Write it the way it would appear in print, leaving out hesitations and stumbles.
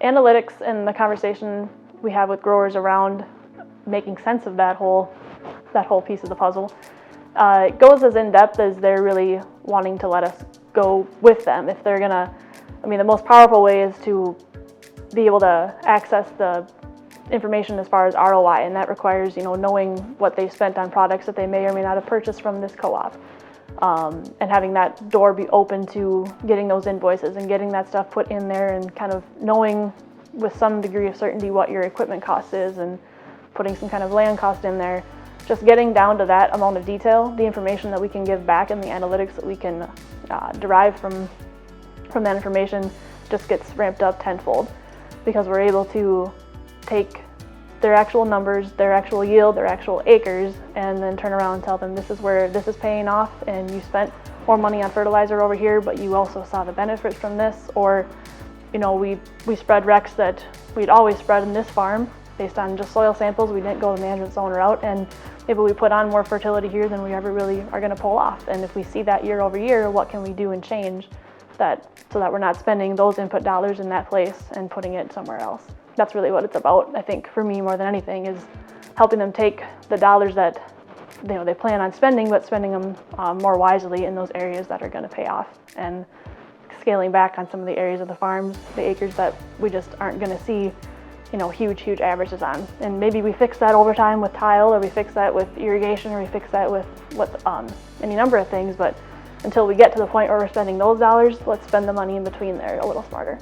analytics and the conversation we have with growers around making sense of that whole piece of the puzzle goes as in depth as they're really wanting to let us go with them. If they're gonna, the most powerful way is to be able to access the information as far as ROI, and that requires, knowing what they spent on products that they may or may not have purchased from this co-op, and having that door be open to getting those invoices and getting that stuff put in there, and kind of knowing with some degree of certainty what your equipment cost is, and putting some kind of land cost in there. Just getting down to that amount of detail, the information that we can give back and the analytics that we can derive from that information just gets ramped up tenfold, because we're able to take their actual numbers, their actual yield, their actual acres, and then turn around and tell them this is where this is paying off, and you spent more money on fertilizer over here, but you also saw the benefits from this. Or, we spread Rex that we'd always spread in this farm based on just soil samples. We didn't go the management zone route, and maybe we put on more fertility here than we ever really are going to pull off. And if we see that year over year, what can we do and change that so that we're not spending those input dollars in that place and putting it somewhere else? That's really what it's about, I think, for me more than anything, is helping them take the dollars that they plan on spending, but spending them more wisely in those areas that are going to pay off, and scaling back on some of the areas of the farms, the acres that we just aren't going to see huge averages on. And maybe we fix that over time with tile, or we fix that with irrigation, or we fix that with any number of things, but until we get to the point where we're spending those dollars, let's spend the money in between there a little smarter.